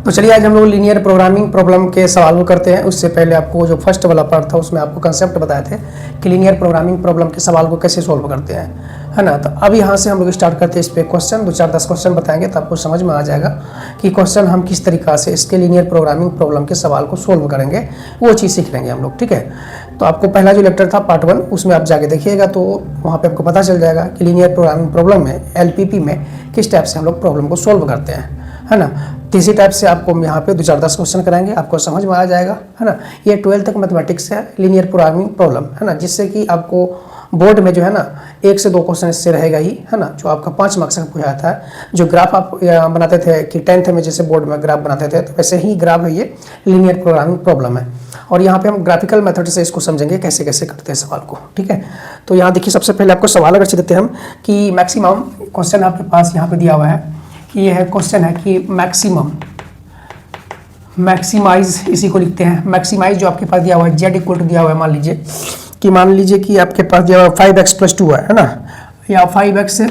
तो चलिए आज हम लोग लीनियर प्रोग्रामिंग प्रॉब्लम के सवाल को करते हैं। उससे पहले आपको जो फर्स्ट वाला पार्ट था उसमें आपको कंसेप्ट बताए थे कि लीनियर प्रोग्रामिंग प्रॉब्लम के सवाल को कैसे सोल्व करते हैं, है ना। तो अब यहाँ से हम लोग स्टार्ट करते हैं। इस पर क्वेश्चन 2-4-10 क्वेश्चन बताएंगे तो आपको समझ में आ जाएगा कि क्वेश्चन हम किस तरीक़ा से इसके लीनियर प्रोग्रामिंग प्रॉब्लम के सवाल को सोल्व करेंगे, वो चीज़ सीख लेंगे हम लोग, ठीक है। तो आपको पहला जो लेक्चर था पार्ट 1 उसमें आप जाके देखिएगा तो वहाँ पे आपको पता चल जाएगा कि लीनियर प्रोग्रामिंग प्रॉब्लम में LPP में किस टाइप से हम लोग प्रॉब्लम को सोल्व करते हैं, है ना। तो इसी टाइप से आपको यहाँ पे 2-4-10 क्वेश्चन कराएंगे, आपको समझ में आ जाएगा, है ना। ये 12th तक मैथमेटिक्स है, लीनियर प्रोग्रामिंग प्रॉब्लम, है ना, जिससे कि आपको बोर्ड में जो है ना 1 से 2 क्वेश्चन इससे रहेगा ही, है ना। जो आपका 5 मार्क्स का पूछा था, जो ग्राफ आप बनाते थे कि 10th में जैसे बोर्ड में ग्राफ बनाते थे, तो वैसे ही ग्राफ है ये लीनियर प्रोग्रामिंग प्रॉब्लम है। और यहाँ पे हम ग्राफिकल मेथड से इसको समझेंगे कैसे कैसे करते हैं सवाल को, ठीक है। तो यहाँ देखिए सबसे पहले आपको सवाल अगर देते हैं हम कि मैक्सिमम क्वेश्चन आपके पास यहाँ पे दिया हुआ है कि ये है क्वेश्चन है कि मैक्सिमाइज, इसी को लिखते हैं मैक्सिमाइज। जो आपके पास दिया हुआ है z इक्वल टू दिया हुआ है, मान लीजिए कि आपके पास दिया हुआ है 5x + 2y, है ना, या 5x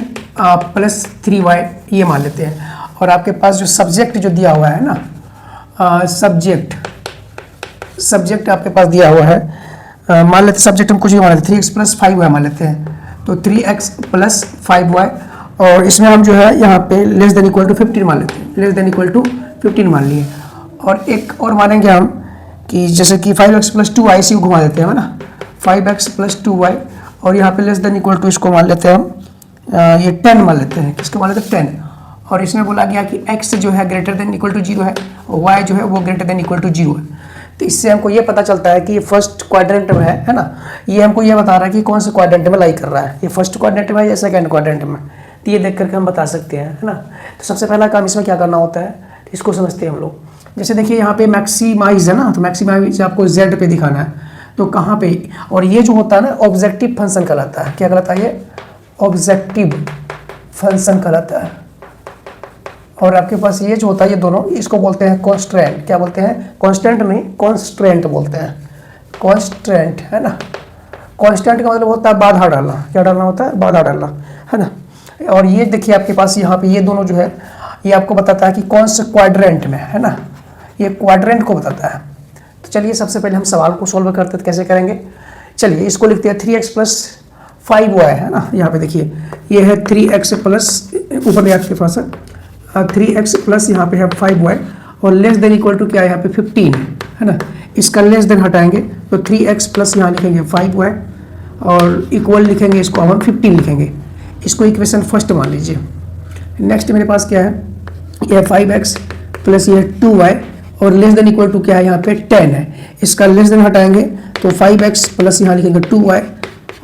+ 3y ये मान लेते हैं। और आपके पास जो सब्जेक्ट जो दिया हुआ है ना, सब्जेक्ट आपके पास दिया हुआ है, मान लेते हैं सब्जेक्ट हम कुछ भी मान लेते हैं 3x + 5y मान लेते हैं। तो 3x + 5y, और इसमें हम जो है यहाँ पे लेस देन इक्वल टू 15 मान लेते हैं, लेस देन इक्वल टू 15 मान लिए। और एक और मानेंगे हम कि जैसे कि 5x + 2y इसी को घुमा देते हैं, है ना, 5x + 2y, और यहाँ पे लेस देन इक्वल टू इसको मान लेते हैं हम ये 10 मान लेते हैं, किसको मान लेते हैं 10। और इसमें बोला गया कि x जो है ग्रेटर देन इक्वल टू 0 है और y जो है वो ग्रेटर देन इक्वल टू 0 है। तो इससे हमको ये पता चलता है कि ये फर्स्ट क्वाड्रेंट में है ना। ये हमको ये बता रहा है कि कौन से क्वाड्रेंट में लाई कर रहा है, ये फर्स्ट क्वाड्रेंट में या सेकंड क्वाड्रेंट में। तो ये देख करके हम बता सकते हैं, है ना। तो सबसे पहला काम इसमें क्या करना होता है, इसको समझते हैं हम लोग। जैसे देखिए यहाँ पे मैक्सिमाइज है ना, तो मैक्सिमाइज आपको z पे दिखाना है, तो कहाँ पे, और ये जो होता है ना ऑब्जेक्टिव फंक्शन कहलाता है। क्या कहलाता है ये? ऑब्जेक्टिव फंक्शन कहलाता है। और आपके पास ये जो होता है ये दोनों, इसको बोलते हैं कॉन्स्टेंट। क्या बोलते हैं? कॉन्स्टेंट नहीं, कॉन्स्टेंट बोलते हैं, कॉन्स्टेंट, है ना। कॉन्स्टेंट का मतलब होता है बाधा डालना। क्या डालना होता है? बाधा डालना, है ना। और ये देखिए आपके पास यहाँ पे ये दोनों जो है ये आपको बताता है कि कौन से क्वाड्रेंट में, है ना, ये क्वाड्रेंट को बताता है। तो चलिए सबसे पहले हम सवाल को सोल्व करते हैं, कैसे करेंगे। चलिए इसको लिखते हैं 3x + 5y, है ना। यहाँ पे देखिए ये है 3x + ऊपर में आपके पास 3x + यहाँ पे है 5y, और लेस देन इक्वल टू क्या है यहाँ पे 15, है ना। इसका लेस देन हटाएंगे तो 3x + यहाँ लिखेंगे 5y, और इक्वल लिखेंगे इसको हम 15 लिखेंगे। इसको इक्वेशन फर्स्ट मान लीजिए। नेक्स्ट मेरे पास क्या है, यह 5x + ये 2y, और लेस देन इक्वल टू क्या है यहाँ पे 10 है। इसका लेस देन हटाएंगे तो 5x + यहाँ लिखेंगे 2y,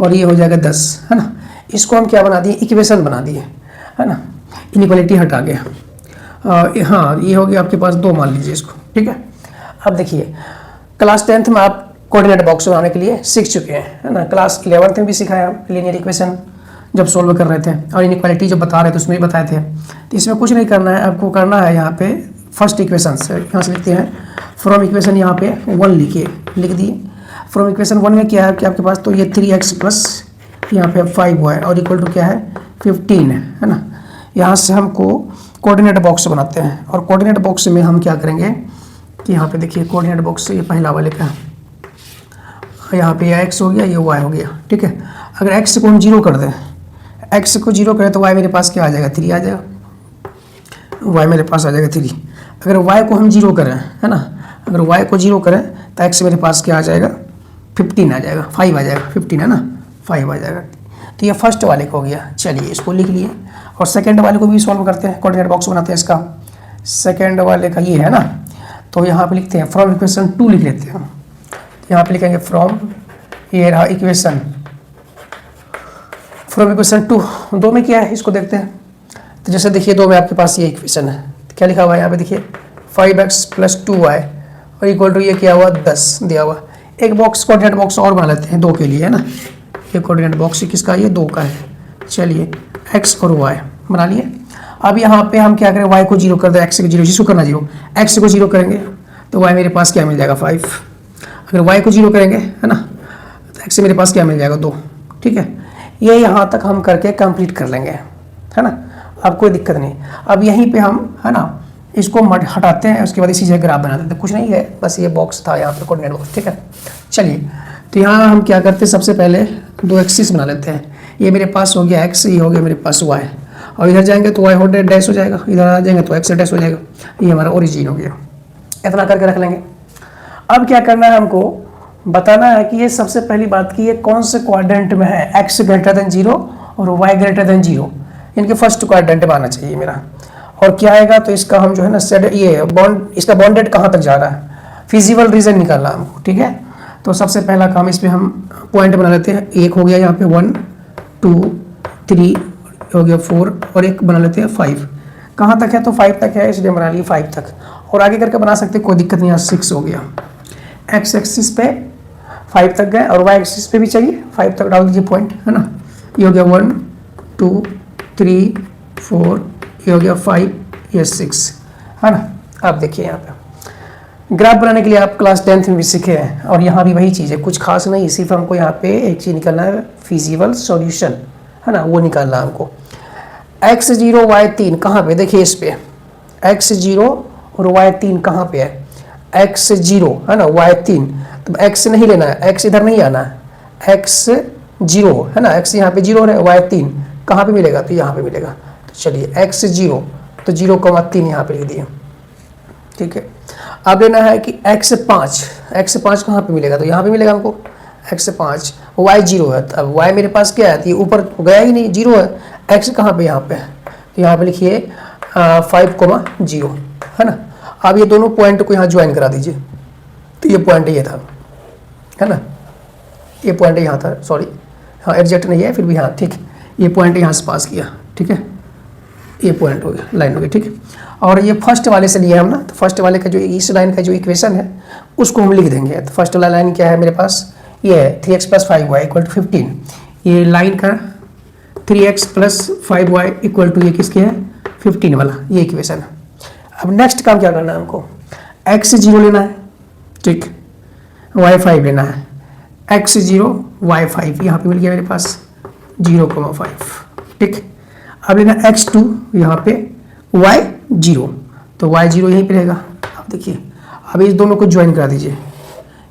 और ये हो जाएगा 10, है ना। इसको हम क्या बना दिए? इक्वेशन बना दिए, है ना। इनइक्वालिटी हटा गया। हाँ, ये हो गया आपके पास 2 मान लीजिए इसको, ठीक है। अब देखिए क्लास 10th में आप कोऑर्डिनेट बॉक्स बनाने के लिए सीख चुके हैं, है ना। क्लास 11th में भी सिखाया लीनियर इक्वेशन जब सोल्व कर रहे थे, और इनइक्वालिटी जब बता रहे थे उसमें भी बताए थे। तो इसमें कुछ नहीं करना है, आपको करना है यहाँ पे फर्स्ट इक्वेशन से, यहाँ से लिखते हैं फ्रॉम इक्वेशन, यहाँ पे 1 लिख दिए। फ्रॉम इक्वेशन 1 में क्या है कि आपके पास तो ये 3x + यहाँ पे 5y और इक्वल टू क्या है 15 है ना। यहाँ से हमको कोऑर्डिनेट बॉक्स बनाते हैं, और कोऑर्डिनेट बॉक्स में हम क्या करेंगे कि यहाँ पे देखिए कोऑर्डिनेट बॉक्स ये पहला वाले का, यहाँ पे ये x हो गया, ये y हो गया, ठीक है। अगर x को हम 0 कर दें, x को 0 करें तो y मेरे पास क्या आ जाएगा? 3 आ जाएगा, y मेरे पास आ जाएगा 3। अगर y को हम 0 करें, है ना, अगर y को 0 करें तो x मेरे पास क्या आ जाएगा? 15 आ जाएगा, 5 आ जाएगा, 15 है ना, 5 आ जाएगा। तो ये फर्स्ट वाले को हो गया। चलिए इसको लिख लिए, और सेकंड वाले को भी सॉल्व करते हैं, कोऑर्डिनेट बॉक्स बनाते हैं इसका। सेकंड वाले का ये है ना, तो यहाँ पे लिखते हैं फ्रॉम इक्वेशन 2 लिख लेते हैं। यहाँ पे लिखेंगे फ्रॉम, ये रहा इक्वेशन, फ्रॉम इक्वेशन 2 में क्या है इसको देखते हैं। तो जैसे देखिए 2 में आपके पास ये इक्वेशन है, तो क्या लिखा हुआ है यहाँ पे देखिए 5x + 2y, और इक्वल टू ये क्या हुआ 10 दिया हुआ। एक बॉक्स कोऑर्डिनेट बॉक्स और बना लेते हैं 2 के लिए, है ना। ये कोऑर्डिनेट बॉक्स किसका है? ये 2 का है। चलिए x और y बना लिए। अब यहाँ पे हम क्या करें, y को 0 कर दें, x को 0, जिसको करना 0, x को 0 करेंगे तो y मेरे पास क्या मिल जाएगा 5। अगर y को 0 करेंगे, है ना, तो x मेरे पास क्या मिल जाएगा 2, ठीक है। ये यहाँ तक हम करके कंप्लीट कर लेंगे, है ना। अब कोई दिक्कत नहीं। अब यहीं पे हम, है ना, इसको हटाते हैं, उसके बाद इसी जगह ग्राफ बना देते हैं। कुछ नहीं है, बस ये बॉक्स था यहाँ पे कोऑर्डिनेट बॉक्स, ठीक है। चलिए, तो यहाँ हम क्या करते हैं, सबसे पहले दो एक्सिस बना लेते हैं। ये मेरे पास हो गया एक्स, ये हो गया मेरे पास वाई, और इधर जाएंगे तो वाई होल्ड डैश हो जाएगा, इधर आ जाएंगे तो एक्स डैश हो जाएगा। ये हमारा ओरिजिन हो गया। इतना करके रख लेंगे। अब क्या करना है, हमको बताना है कि ये सबसे पहली बात कि ये कौन से क्वाड्रेंट में है, एक्स ग्रेटर देन 0 और वाई ग्रेटर देन 0, इनके फर्स्ट क्वाड्रेंट में आना चाहिए मेरा। और क्या आएगा, तो इसका हम जो है ना ये बॉन्ड, इसका बॉन्डेड कहाँ तक जा रहा है, फिजिबल रीजन निकालना हमको, ठीक है। तो सबसे पहला काम, इस पर हम पॉइंट बना लेते हैं। एक हो गया यहाँ पे 1 2 3 हो गया 4, और एक बना लेते हैं 5। कहाँ तक है, तो 5 तक है, इसलिए बना लिए 5 तक, और आगे करके बना सकते हैं, कोई दिक्कत नहीं। यहाँ 6 हो गया, एक्स एक्सिस पे 5 तक गए, और वाई एक्सिस पे भी चाहिए 5 तक डाल दीजिए पॉइंट, है ना। ये हो गया 1 2 3 4, ये हो गया 5, ये 6, है ना। आप देखिए यहाँ पे ग्राफ बनाने के लिए आप क्लास 10th में भी सीखे हैं, और यहाँ भी वही चीज़ है, कुछ खास नहीं, सिर्फ हमको यहाँ पे एक चीज़ निकालना है, फिजिबल सॉल्यूशन, है ना, वो निकालना है हमको। x0 y3 कहाँ पे, देखिए इस पे x0 और y3 कहाँ पे है, x0 है ना, y3, तो x नहीं लेना है, x इधर नहीं आना है, x0 है ना, x यहाँ पे 0 है, y3 कहाँ पे मिलेगा, तो यहाँ पे मिलेगा। तो चलिए x0 तो 0,3 यहाँ पे लिख दिए, ठीक है। अब लेना है कि x5 कहाँ पे मिलेगा, तो यहाँ पे मिलेगा हमको x5, y0 है, अब y मेरे पास क्या है, तो ये ऊपर गया ही नहीं, 0 है, x कहाँ पे, यहाँ पे, तो यहाँ पे लिखिए 5,0, है ना। अब ये दोनों पॉइंट को यहाँ ज्वाइन करा दीजिए, तो ये पॉइंट ये था, है ना, ये पॉइंट यहाँ था, सॉरी हाँ एग्जैक्ट नहीं है, फिर भी हाँ ठीक है, ये पॉइंट यहाँ से पास किया, ठीक है, ये पॉइंट हो गया, लाइन हो गई, ठीक है। और ये फर्स्ट वाले से लिया हम ना, तो फर्स्ट वाले का जो इस लाइन का जो इक्वेशन है उसको हम लिख देंगे। तो फर्स्ट वाला लाइन क्या है मेरे पास, ये है 3x + 5y = 15, ये लाइन का 3x + 5y = ये किसके है, 15 वाला, ये इक्वेशन है। अब नेक्स्ट काम क्या करना है हमको, x0 लेना है, ठीक, y5 लेना है, x0 y5 यहाँ पे मिल गया मेरे पास 0,5, ठीक। अब लेना x2 यहाँ पे y0, तो y0 यहीं पे रहेगा। अब देखिए, अब इस दोनों को ज्वाइन करा दीजिए,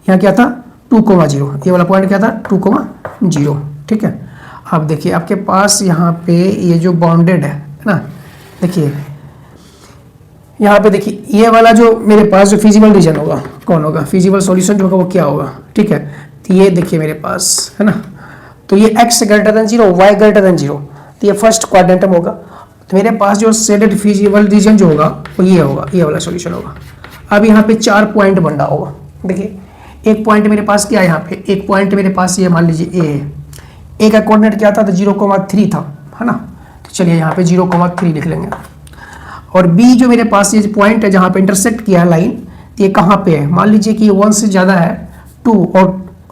यहाँ क्या था 2,0, ये वाला पॉइंट क्या था 2,0, ठीक है। अब देखिए आपके पास यहाँ पे ये जो बाउंडेड है ना, देखिए यहाँ पे देखिए ये वाला जो मेरे पास जो फिजिबल रीजन होगा कौन होगा, फिजिबल सॉल्यूशन जो होगा वो क्या होगा, ठीक है। तो ये देखिए मेरे पास है ना, तो ये x > 0 y > 0, तो ये फर्स्ट क्वाड्रेंटम होगा। तो मेरे पास जो शेडेड फिजिबल रीजन जो होगा वो ये होगा, ये वाला सॉल्यूशन होगा। अब यहाँ पे 4 पॉइंट बन रहा होगा, देखिए एक पॉइंट मेरे पास क्या है, यहाँ पे एक पॉइंट मेरे पास ये मान लीजिए ए है, ए का कोऑर्डिनेट क्या था, तो 0,3 था, है ना। तो चलिए यहाँ पे 0,3 लिख लेंगे। और बी जो मेरे पास ये पॉइंट है जहाँ पे इंटरसेक्ट किया है लाइन, ये कहाँ पे है, मान लीजिए कि 1 से ज़्यादा है, 2 और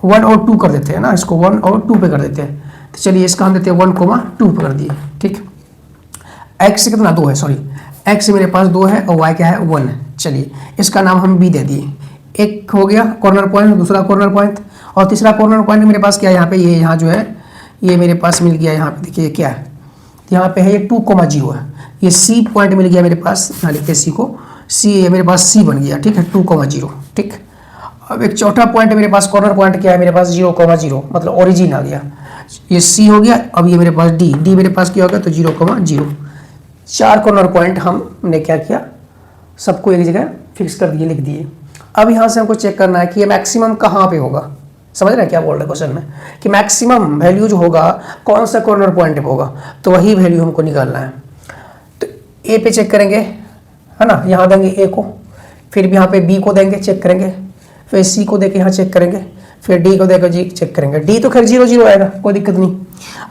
1 और 2 कर देते हैं ना, इसको 1 और 2 पे कर देते हैं। तो चलिए इसका हम देते हैं 1,2 पे कर दिए, ठीक। x कितना 2 है, सॉरी x मेरे पास 2 है और y क्या है 1 है। चलिए इसका नाम हम b दे दिए, एक हो गया कॉर्नर पॉइंट, दूसरा कॉर्नर पॉइंट, और तीसरा कॉर्नर पॉइंट मेरे पास क्या है यहाँ पे, ये यहाँ जो है ये मेरे पास मिल गया, यहाँ पे देखिए क्या है, यहाँ पे है ये 2,0 है, ये c पॉइंट मिल गया मेरे पास, यहाँ लिखते हैं c को, c ये मेरे पास c बन गया, ठीक है 2,0, ठीक। अब एक चौथा पॉइंट मेरे पास कॉर्नर पॉइंट क्या है मेरे पास 0,0, मतलब ओरिजिन आ गया, ये c हो गया। अब ये मेरे पास d मेरे पास क्या होगा, तो 0,0। 4 कॉर्नर पॉइंट हमने क्या किया, सबको एक जगह फिक्स कर दिए, लिख दिए। अब यहाँ से हमको चेक करना है कि ये मैक्सिमम कहाँ पे होगा, समझ रहे हैं क्या बोल रहे हैं क्वेश्चन में, कि मैक्सिमम वैल्यू जो होगा कौन सा कॉर्नर पॉइंट पे होगा, तो वही वैल्यू हमको निकालना है। तो ए पे चेक करेंगे, है ना, यहाँ देंगे ए को, फिर भी यहाँ पे बी को देंगे, चेक करेंगे, फिर सी को देके यहाँ चेक करेंगे, फिर डी को देकर जी चेक करेंगे। डी तो खैर 0,0 आएगा, कोई दिक्कत नहीं।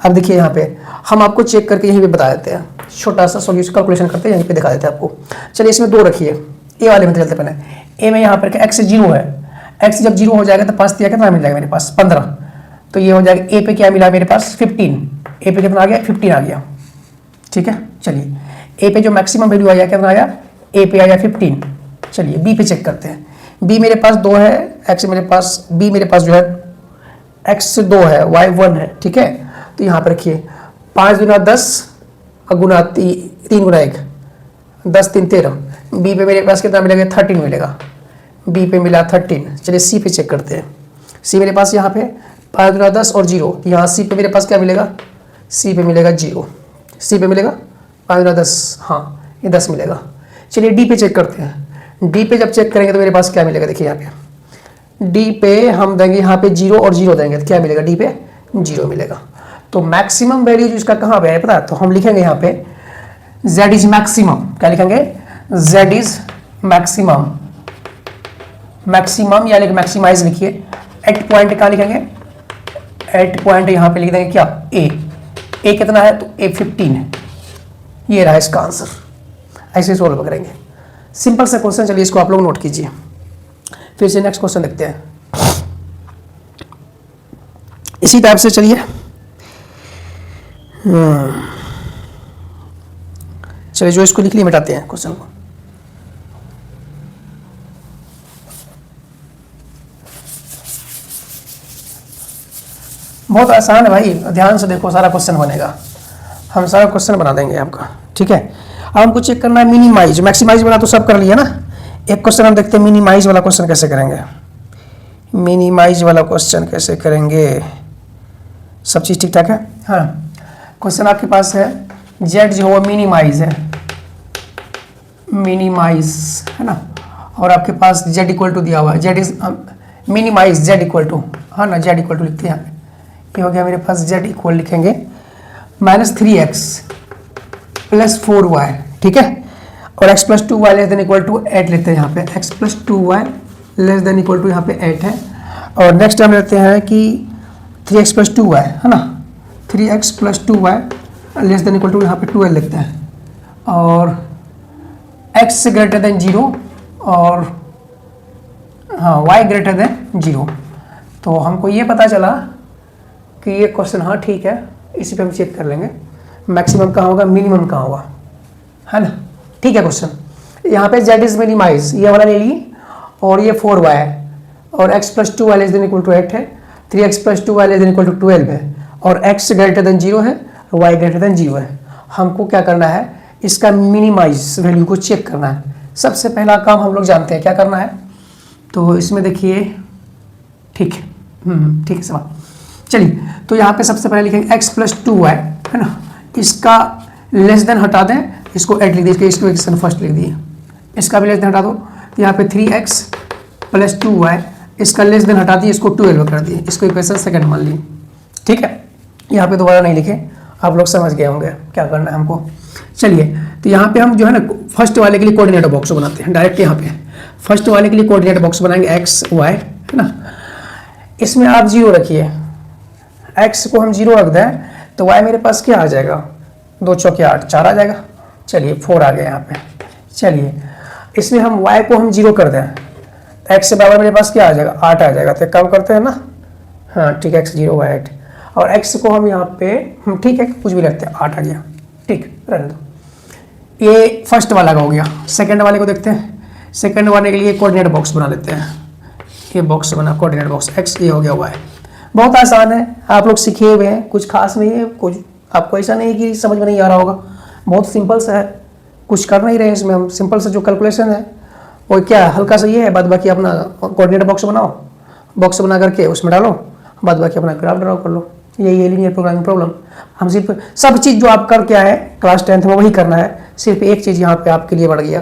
अब देखिए यहाँ पे हम आपको चेक करके यहीं पे बता देते हैं, छोटा सा सॉल्यूशन कैलकुलेशन करते हैं, यहीं पे दिखा देते हैं आपको। चलिए इसमें 2 रखिए, ए वाले में चलते पहले। ए में यहाँ पर x 0 है, x जब 0 हो जाएगा तो पास दिया कितना मिल जाएगा मेरे पास 15, तो ये हो जाएगा ए पे क्या मिला मेरे पास 15, ए पे कितना आ गया 15 आ गया, ठीक है। चलिए ए पे जो मैक्सिमम वैल्यू आया कितना आया, ए पे आया 15। चलिए बी पे चेक करते हैं, बी मेरे पास 2 है, एक्स मेरे पास, बी मेरे पास जो है x 2 है, y 1 है, ठीक है। तो यहाँ पर रखिए 5 × 10 गुना 3 × 1, 10 3 13, बी पे मेरे पास कितना मिलेगा, 13 मिलेगा, बी पे मिला 13। चलिए सी पे चेक करते हैं। सी मेरे पास यहाँ पे 5 गुना 10 और 0, यहाँ सी पे मेरे पास क्या मिलेगा, सी पे मिलेगा 0, सी पे मिलेगा 5 गुना 10, हाँ ये 10 मिलेगा। चलिए डी पे चेक करते हैं। डी पे जब चेक करेंगे तो मेरे पास क्या मिलेगा, देखिए यहाँ पे डी पे हम देंगे यहाँ पे 0 और 0 देंगे तो क्या मिलेगा, डी पे 0 मिलेगा। तो मैक्सिमम वैल्यू इसका कहाँ पे है पता है, तो हम लिखेंगे यहाँ पे z इज मैक्सिमम, क्या लिखेंगे, z इज मैक्सिमम, मैक्सिमम या लिख मैक्सिमाइज लिखिए। एट पॉइंट कहाँ लिखेंगे, एट पॉइंट यहाँ पे लिख देंगे क्या, ए कितना है, तो ए 15 है, ये रहा इसका आंसर। ऐसे सोल्व करेंगे, सिंपल सा क्वेश्चन। चलिए इसको आप लोग नोट कीजिए, फिर से नेक्स्ट क्वेश्चन देखते हैं इसी टाइप से। चलिए चलिए जो इसको लिख लिए मिटाते हैं क्वेश्चन को। बहुत आसान है भाई, ध्यान से देखो, सारा क्वेश्चन बनेगा, हम सारा क्वेश्चन बना देंगे आपका, ठीक है। अब हमको चेक करना है मिनिमाइज, मैक्सिमाइज वाला तो सब कर लिया ना। एक क्वेश्चन हम देखते हैं मिनिमाइज वाला क्वेश्चन कैसे करेंगे। मिनिमाइज वाला क्वेश्चन कैसे करेंगे, सब चीज़ ठीक ठाक है। हाँ, क्वेश्चन आपके पास है जेड जो है मिनिमाइज है, मिनिमाइज है ना, और आपके पास जेड इक्वल टू दिया हुआ है, Z is minimize Z equal to, हाँ ना, जेड इक्वल टू लिखते हैं यहाँ पे। ये हो गया मेरे पास जेड इक्वल लिखेंगे -3x + 4y, ठीक है। और x + 2y less than equal to 8 लेते हैं यहाँ पे, x + 2y less than equal to यहाँ पे 8 है। और नेक्स्ट हम लेते हैं कि 3x + 2y है ना, 3x + 2y less than equal to यहाँ पे 12 लिखते हैं। और x > 0 और हाँ y > 0। तो हमको ये पता चला कि ये क्वेश्चन हाँ ठीक है, इसी पे हम चेक कर लेंगे मैक्सिमम कहाँ होगा, मिनिमम कहाँ होगा, है ना। ठीक है, क्वेश्चन यहाँ पे z इज मिनिमाइज ये वाला ले लिए, और ये 4y है, और x + 2y less than equal to 8 है, 3x + 2y less than equal to 12 है, और x > 0 है, y > 0 है। हमको क्या करना है, इसका मिनिमाइज वैल्यू को चेक करना है। सबसे पहला काम हम लोग जानते हैं क्या करना है, तो इसमें देखिए, ठीक है, ठीक है सवाल। चलिए तो यहाँ पे सबसे पहले लिखेंगे x + 2y है ना, इसका लेस देन हटा दें, इसको 8 लिख दीजिए, इसको इक्वेशन फर्स्ट लिख दिए, इसका भी लेस देन हटा दो, तो यहाँ पे 3x + 2y, इसका लेस देन हटा दिए, इसको 12 कर दिए, इसको इक्वेशन सेकंड मान ली, ठीक है। यहाँ पे दोबारा नहीं लिखे, आप लोग समझ गए होंगे क्या करना है हमको। चलिए तो यहाँ पे हम जो है ना फर्स्ट वाले के लिए कोऑर्डिनेट बॉक्स बनाते हैं डायरेक्ट। यहाँ पे फर्स्ट वाले के लिए कोऑर्डिनेट बॉक्स बनाएंगे x y है ना, इसमें आप 0 रखिए, x को हम 0 रख दें तो y मेरे पास क्या आ जाएगा, 2 चौके 8, 4 आ जाएगा। चलिए 4 आ गया यहाँ पे। चलिए इसमें हम y को हम 0 कर दें, x से बराबर मेरे पास क्या आ जाएगा, 8 आ जाएगा। तो काम करते हैं ना, हाँ ठीक है, x 0 y 8, और x को हम यहाँ पे हम ठीक है कुछ भी रखते हैं, 8 आ गया, ठीक रहने दो। ये फर्स्ट वाला का हो गया। सेकंड वाले को देखते हैं, सेकंड वाले के लिए कोऑर्डिनेट बॉक्स बना लेते हैं। ये बॉक्स बना कोऑर्डिनेट बॉक्स, x ये हो गया y। बहुत आसान है, आप लोग सीखे हुए हैं, कुछ खास नहीं है, कुछ आपको ऐसा नहीं है कि समझ में नहीं आ रहा होगा, बहुत सिंपल सा है, कुछ कर नहीं रहे हैं इसमें हम। सिंपल सा जो कैलकुलेशन है वो क्या है, हल्का सा ये है, बाद बाकी अपना कोऑर्डिनेट बॉक्स बनाओ, बॉक्स बना करके उसमें डालो, बाद बाकी अपना ग्राफ ड्रा कर लो। यही है लीनियर प्रोग्रामिंग प्रॉब्लम। हम सिर्फ सब चीज़ जो आप कर क्या है क्लास 10th में वही करना है, सिर्फ एक चीज़ यहाँ पे आपके लिए बढ़ गया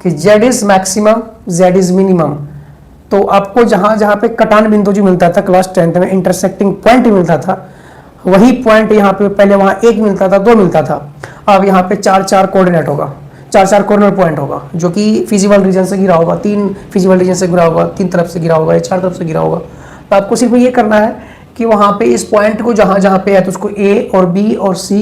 कि z is maximum, z is minimum. तो आपको जहाँ जहाँ पे कटान बिंदु जो मिलता था क्लास 10th में, इंटरसेक्टिंग पॉइंट मिलता था, वही पॉइंट यहाँ पे पहले वहाँ 1 मिलता था, 2 मिलता था, अब यहाँ पे 4 कोऑर्डिनेट होगा, 4 कॉर्नर पॉइंट होगा, जो कि फिजिबल रीजन से घिरा होगा, 3 फिजिबल रीजन से घिरा होगा, 3 तरफ से घिरा होगा या 4 तरफ से घिरा होगा। तो आपको सिर्फ ये करना है कि वहाँ पे इस पॉइंट को जहाँ जहाँ पे है तो उसको A और B और C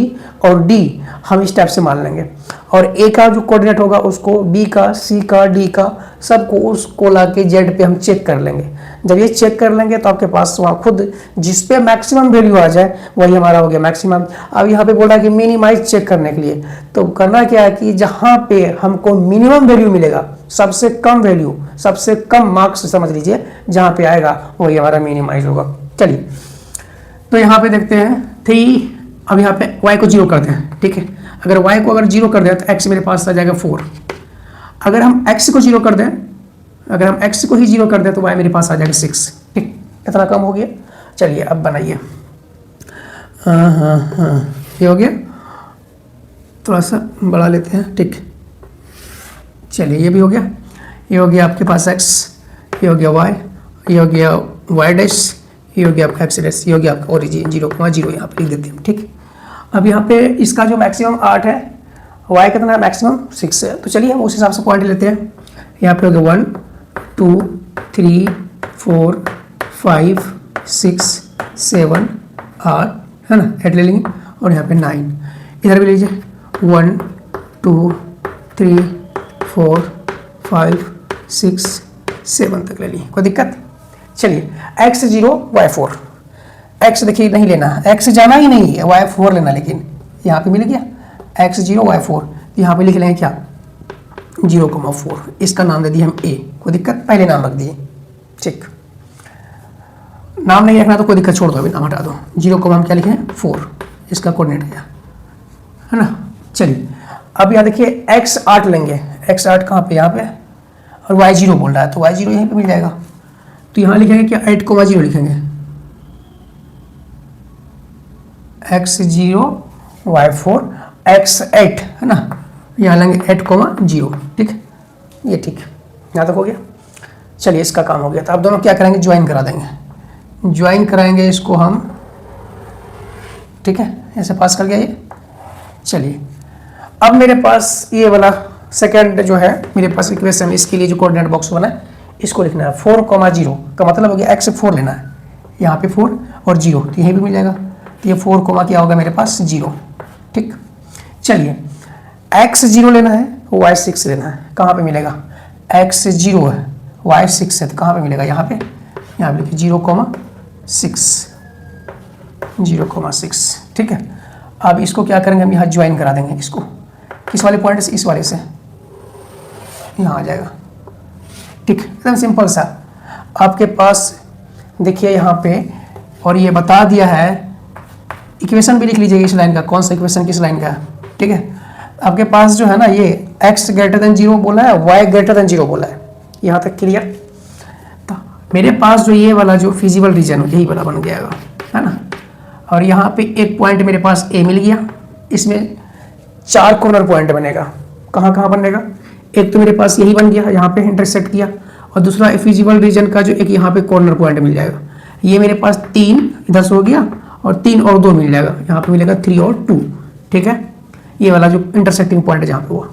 और D हम इस टाइप से मान लेंगे, और A का जो कोऑर्डिनेट होगा उसको B का, C का, D का, सबको उसको ला के Z पे हम चेक कर लेंगे। जब ये चेक कर लेंगे तो आपके पास वहाँ खुद जिस पे मैक्सिमम वैल्यू आ जाए वही हमारा हो गया मैक्सिमम। अब यहाँ पे बोल रहा है कि मिनिमाइज चेक करने के लिए तो करना क्या है कि जहाँ पे हमको मिनिमम वैल्यू मिलेगा, सबसे कम वैल्यू, सबसे कम मार्क्स समझ लीजिए जहाँ पे आएगा वही हमारा मिनिमाइज होगा। चलिए तो यहाँ पे देखते हैं 3, अब यहाँ पे y को 0 कर दें, ठीक है। अगर y को अगर 0 कर दें तो x मेरे पास आ जाएगा 4, अगर हम x को 0 कर दें, अगर हम x को ही 0 कर दें तो y मेरे पास आ जाएगा 6। ठीक, इतना कम हो गया। चलिए अब बनाइए। हाँ, ये हो गया, थोड़ा सा बढ़ा लेते हैं। ठीक, चलिए ये भी हो गया। ये हो गया आपके पास x, ये हो गया y, ये हो गया y डैश, ये हो गया आपका x डैश, ये हो गया आपका ओरिजिन 0,0 यहाँ पे लिख देते हैं। ठीक, अब यहाँ पे इसका जो मैक्सिमम 8 है, y कितना है, मैक्सिमम 6 है। तो चलिए हम उस हिसाब से पॉइंट लेते हैं। यहाँ पे हो गया 1 2 3 4 5 6 7 8 है ना, 8 ले लेंगे, और यहाँ पे 9 इधर भी लीजिए, 1 2 3 4 5 6 7 तक ले ली, कोई दिक्कत। चलिए x 0 y 4, x देखिए नहीं लेना, x जाना ही नहीं है, y 4 लेना। लेकिन यहाँ पे मिल गया x 0 y 4, यहाँ पे लिख लेंगे क्या, 0,4। इसका नाम दे दिए हम a, कोई दिक्कत, पहले नाम रख दिए। ठीक, नाम नहीं रखना तो कोई दिक्कत, छोड़ दो, अभी नाम हटा दो। 0 को हम क्या लिखें, 4, इसका कोऑर्डिनेट गया, है ना। चलिए अब यहाँ देखिए x 8 लेंगे, x 8 कहाँ पे, यहाँ पे, और y 0 बोल रहा है, तो y 0 यहीं पे मिल जाएगा। तो यहाँ लिखेंगे क्या, 8,0 लिखेंगे, x 0 y 4 x 8 है ना, यहाँ लेंगे 8,0। ठीक, ये ठीक, यहाँ तक हो गया। चलिए इसका काम हो गया। तो अब दोनों क्या करेंगे, ज्वाइन करा देंगे, ज्वाइन कराएंगे इसको हम। ठीक है, ऐसे पास कर गया ये। चलिए अब मेरे पास ये वाला सेकंड जो है मेरे पास इक्वेशन, इसके लिए जो कोऑर्डिनेट बॉक्स बना है इसको लिखना है 4,0 का मतलब हो गया x 4 लेना है, यहाँ पे 4 और 0, तो यहीं भी मिल जाएगा। तो ये 4, क्या होगा मेरे पास 0। ठीक, चलिए x 0 लेना है, y 6 लेना है, कहाँ पे मिलेगा, x 0 है y 6 है, तो कहाँ पे मिलेगा, यहाँ पे लिखिए 0,6। ठीक है, अब इसको क्या करेंगे हम, यहाँ ज्वाइन करा देंगे इसको, किस वाले पॉइंट से, इस वाले से, यहाँ आ जाएगा। ठीक, एकदम सिंपल सा। आपके पास देखिए यहाँ पे, और ये बता दिया है, इक्वेशन भी लिख लीजिएगा इस लाइन का, कौन सा इक्वेशन किस लाइन का है। ठीक है, आपके पास जो है ना ये x > 0 बोला है, y > 0 बोला है, यहाँ तक क्लियर। तो मेरे पास जो ये वाला जो फिजिबल रीजन यही वाला बन गया है ना, और यहाँ पे एक पॉइंट मेरे पास a मिल गया, इसमें 4 कॉर्नर पॉइंट बनेगा। कहाँ कहाँ बनेगा, एक तो मेरे पास यही बन गया, यहाँ पे इंटरसेक्ट किया, और दूसरा फिजिबल रीजन का जो एक यहाँ पे कॉर्नर पॉइंट मिल जाएगा। ये मेरे पास 3 इधर से हो गया, और 3 और 2 मिल जाएगा, यहाँ पे मिलेगा 3 और 2। ठीक है, ये वाला जो इंटरसेक्टिंग पॉइंट है जहाँ पे हुआ,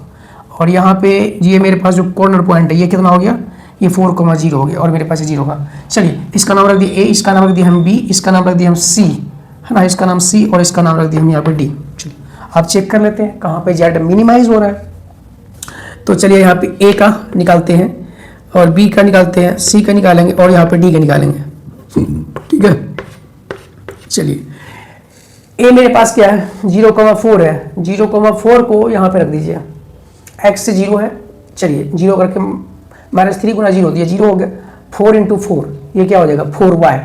और यहाँ पे ये मेरे पास जो कॉर्नर पॉइंट है ये कितना हो गया, ये 4,0 हो गया, और मेरे पास 0 का। चलिए इसका नाम रख दिए a, इसका नाम रख दिया हम b, इसका नाम रख दिया हम c, है ना, इसका नाम c, और इसका नाम रख दिया हम यहाँ पे d। चलिए आप चेक कर लेते हैं कहाँ पे z मिनिमाइज हो रहा है। तो चलिए यहाँ पे a का निकालते हैं, और b का निकालते हैं, c का निकालेंगे, और यहाँ पे d का निकालेंगे। ठीक है, चलिए a मेरे पास क्या है, 0,4 है, 0,4 को यहाँ पे रख दीजिए, x 0 है। चलिए 0 करके -3 गुना 0 दिया, 0 हो गया, 4 × 4 ये क्या हो जाएगा, 4y,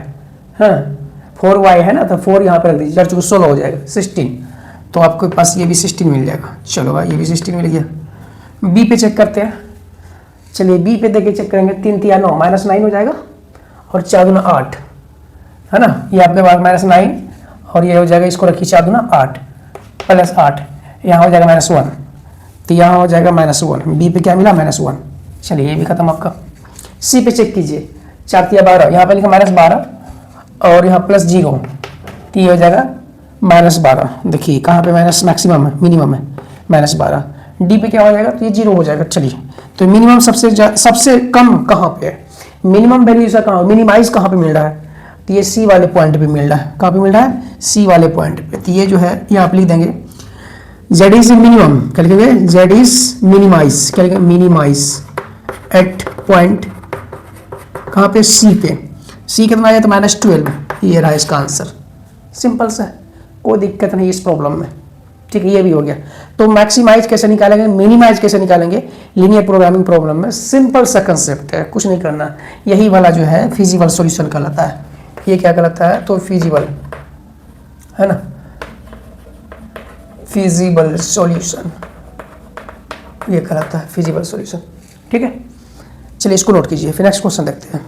हाँ 4y है ना, तो 4 यहाँ पे रख दीजिए, 4 × 16 हो जाएगा 16। तो आपके पास ये भी 16 मिल जाएगा। चलो भाई ये भी 16 मिल गया। b पे चेक करते हैं। चलिए b पे देखिए, चेक करेंगे, 3 × 9 -9 हो जाएगा, और 4 × 8 है ना, ये आपके पास -9, और ये हो जाएगा, इसको रखिए 4 × 8 + 8, यहाँ हो जाएगा -1, तो यहाँ हो जाएगा -1। b पे क्या मिला, -1। चलिए ये भी खत्म आपका। c पे चेक कीजिए, 4 × 12, यहाँ पे लिखा -12, और यहाँ +0, तो ये हो जाएगा -12। देखिए कहाँ पे माइनस मैक्सिमम है, मिनिमम है -12। डी पे क्या हो जाएगा, तो ये 0 हो जाएगा। चलिए तो मिनिमम सबसे कम कहाँ पे है, मिनिमम वैल्यू इसका कहाँ, मिनिमाइज कहाँ पे मिल रहा है, तो ये सी वाले पॉइंट पे मिल रहा है। कहाँ पे मिल रहा है, सी वाले पॉइंट पे। तो ये जो है ये आप लिख देंगे z इज मिनिमम, क्या लिखेंगे, z इज मिनिमाइज, क्या लिखेंगे, मिनिमाइज एट पॉइंट कहाँ पे, सी पे। सी कितना आया, तो -12, ये रहा इसका आंसर। सिंपल सा, कोई दिक्कत नहीं इस प्रॉब्लम में। ठीक है, ये भी हो गया। तो मैक्सिमाइज कैसे निकालेंगे, मिनिमाइज कैसे निकालेंगे, लीनियर प्रोग्रामिंग प्रॉब्लम में सिंपल सा कंसेप्ट है, कुछ नहीं करना। यही वाला जो है फिजिबल सॉल्यूशन कहलाता है। ये क्या कहलाता है, तो फिजिबल है ना, फिजिबल सॉल्यूशन ये कहलाता है, फिजिबल सॉल्यूशन। ठीक है, चलिए इसको नोट कीजिए, फिर नेक्स्ट क्वेश्चन देखते हैं।